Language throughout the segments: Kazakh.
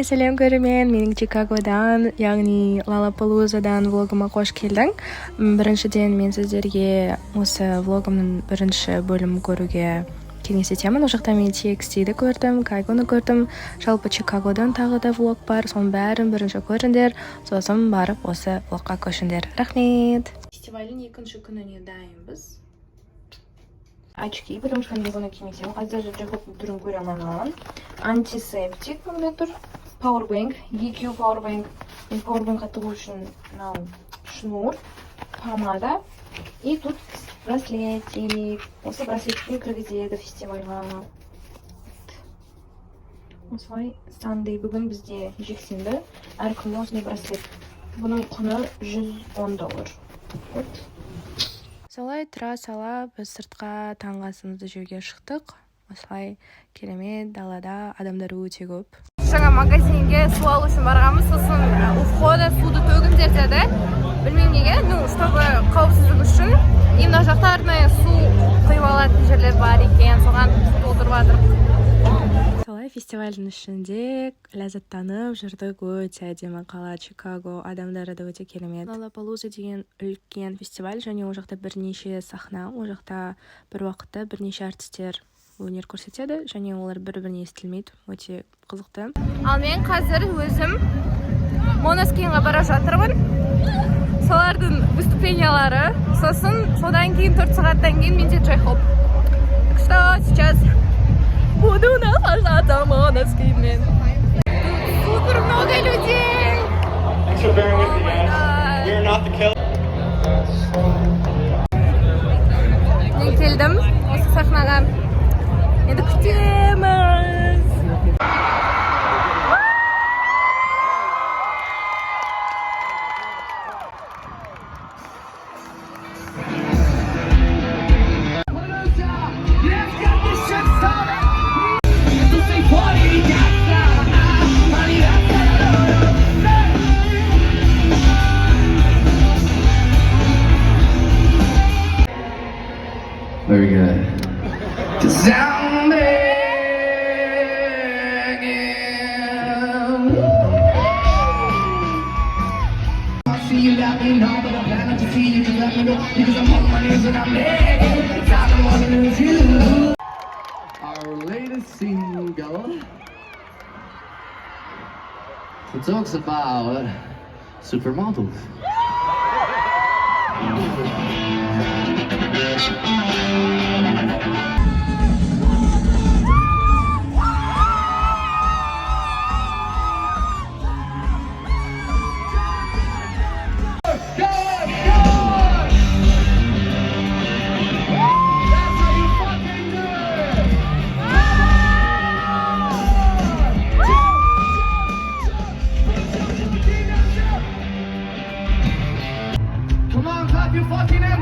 сәлем көрермен, менің Чикагодан, яғни Лалапалузадан влогыма қош келдің. Біріншіден мен сіздерге осы влогымның бірінші бөлімін көруге кеңес етемін. Ол жақта мен TXT-ді көрдім, Кайгоны көрдім. Жалпы Чикагодан тағы да влог бар, соның бәрін бірінші көріңдер, сосын барып осы влогқа көшіңдер. Рахмет. Фестивальдің екінші күніне дайынбыз. Очки, потому что мен бұны кимесем. Қазір жоқ түрін көре алмаған. Антисептик бұнда тұр. Powerbank, EQ Powerbank. Мен Powerbankқа тығу үшін шнур, помада. И тут браслетик. Осы браслетикпен кіргізеді фестивальға. Осылай Sunday бүгін бізде жексенбі. Әр күні осындай браслет. Бұның құны $110. Солай тұра сала біз сыртқа таңғы асымызды жеуге шықтық. Осылай керемет далада адамдар өте көп. Жаңа магазинге су алу үшін барғанбыз, сосын у входа суды төгіңдер деді. Білмеймін неге, чтобы қауіпсіздік үшін. Мына жақта арнайы су құйып алатын жерлер бар екен, соған толтырып жатырмыз. Солай фестивальдің ішінде ләззаттанып жүрдік. Өте әдемі қала Чикаго, адамдары да өте керемет. Лалапалуза деген үлкен фестиваль, және ол жақта бірнеше сахна, ол жақта бір уақытта бірнеше артистер өнер көрсетеді, және олар бір-біріне естілмейді, өте қызықты. Ал мен қазір өзім Моноскинға бара жатырмын. Солардың выступлениялары, содан кейін 4 сағаттан кейін менде джей-хоп. Так что сейчас буду наслаждаться Моноскинмен. Супер много людей! Thanks for bearing with me, guys. We are not the killer. Мен келдім осы сахнаға. Енді күтеміз. Very good. Sound again. I see you let me know, but I'm glad to see you. Let me know because I'm on my knees and I'm begging. I don't want to lose you. Our latest single. It talks about supermodels. Come on, clap your fucking hands.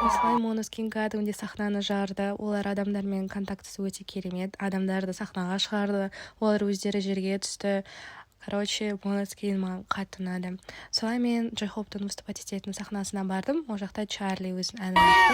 Осылай Моноскин кәдімгідей сахнаны жарды. Олар адамдармен контактысы өте керемет. Адамдарды сахнаға шығарды. Олар өздері жерге түсті. Короче, Моноскин маған қатты ұнады. Солай мен джей-хоптың выступать ететін сахнасына бардым. Ол жақта Чарли өзін әнін айтты.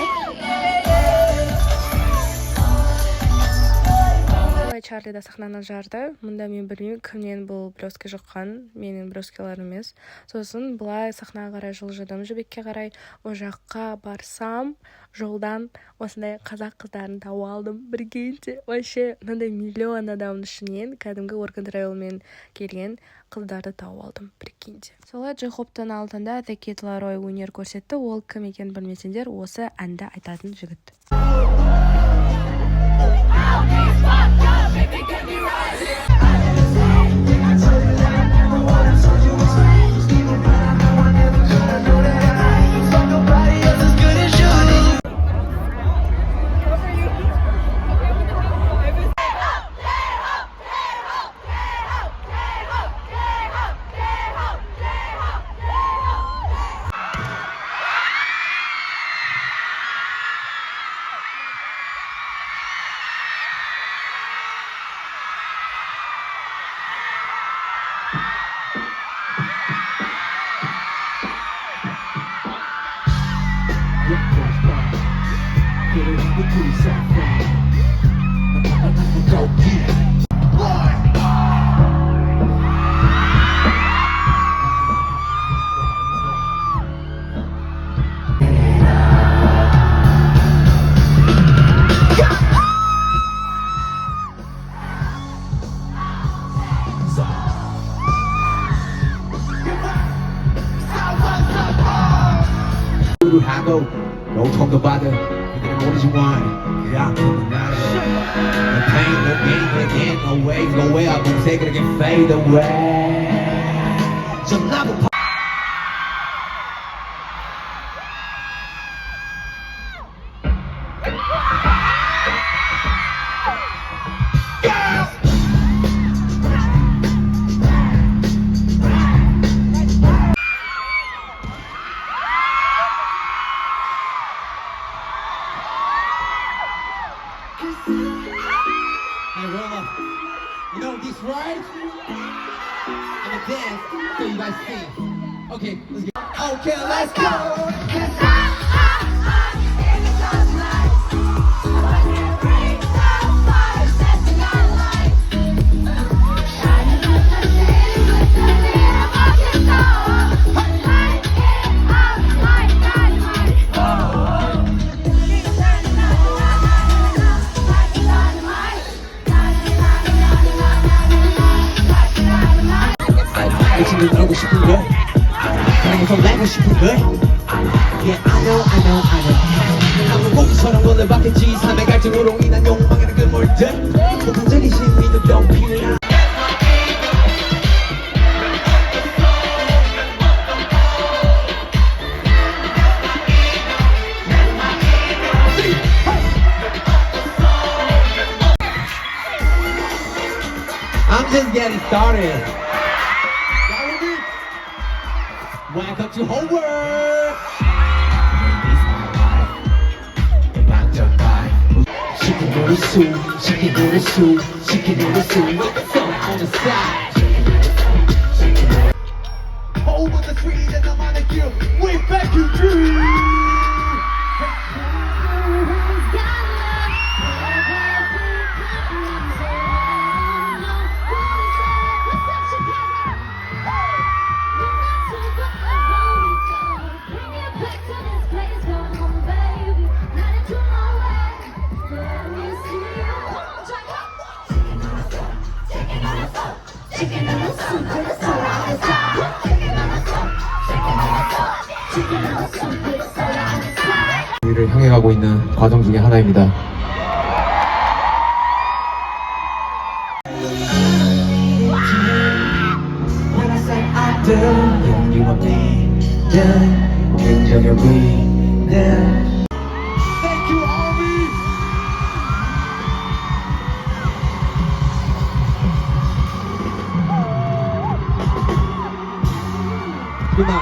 Чарли да сахнаны жарды. Мұнда мен білмеймін, кімнен бұл блески жұққан, менің блескиларым емес. Сосын бұлай сахнаға қарай жылжыдым, жібекке қарай. О жаққа барсам, жолдан осындай қазақ қыздарын тауып алдым. Біргенде вообще мынандай миллион адамның ішінен кәдімгі Work and Travelмен келген қыздарды тауып алдым. Біргенде. Солай джей-хоптың алдында The Kid Laroi өнер көрсетті. Ол кім екен білмесеңдер, осы әнді айтатын жігіт. 하고 고통도 받아 그들은 모르지 why 그 아픔은 나를 No pain, no gain, again, no way, no way I won't take it again, fade away 좀 나도 Hey, roll up. You know this, right? I'm gonna dance so you guys sing. Okay, let's go. Okay, let's go. 지금 알고 싶은 걸 사랑에 설레고 싶은 걸 Yeah, I know 아무 공처럼 오늘 받겠지 삶의 갈증으로 인한 욕망에는 그 물들 보통적이신 믿음도 필요한 I'm just getting started. Welcome to whole world. She can do the suit, she can do the suit, she can do the suit with the sun on the side. Over the street and I'm on the queue, way back you dream. 우리를 향해 가고 있는 과정 중에 하나입니다. 그만.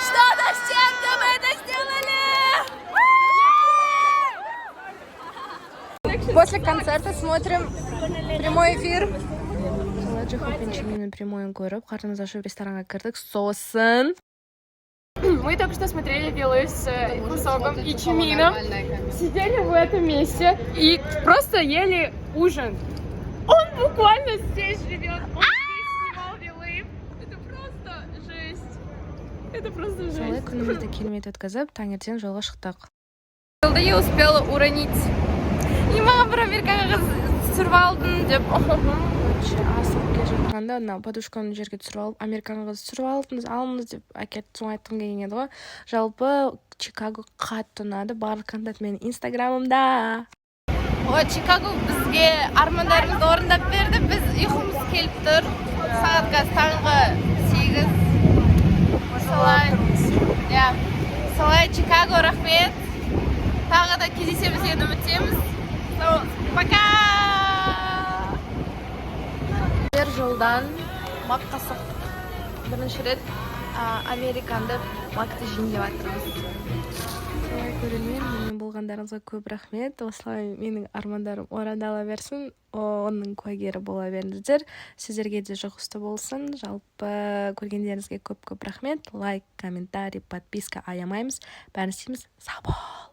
Что-то с чем-то мы это сделали! После концерта смотрим прямой эфир. Прямой көріп, қартымыз ашып ресторанға кірдік, сосын. Мы только что смотрели виллы с Кусогом и Чимином. Сидели в этом месте и просто ели ужин. Он буквально здесь живет. Он здесь снимал виллы. Это просто жесть. Это просто жесть. Солай күнімізді келмет өткізіп, таңертең жолға шықтық. Я успела уронить. И маған бір Америкаға түсіріп алдым деп. Асып келе жатқанда подушканы жерге түсіріп алып, Америкаға түсіріп алыңыз деп әкеліп соң айтқым келген еді ғой. Жалпы Чикаго қатты ұнады. Барлық контент менің инстаграмымда. Чикаго бізге армандарымызды орындап берді. Біз ұйқымыз келіп тұр. Сағат қазір таңғы 8. Солай Чикаго рахмет. Тағы да кездесеміз енді үміттеміз. Пока! Жолдан Макқа соқтық. Бірінші рет американды лакты жейін деп жатырмыз. Солай көрермен, менің болғандарыңызға көп рахмет. Осылай менің армандарым орындала берсін, оның куәгері бола беріңіздер. Сіздерге де жұғысты болсын. Жалпы көргендеріңізге көп рахмет. Лайк, комментарий, подписка аямаймыз. Бәрін істейміз. Сау бол!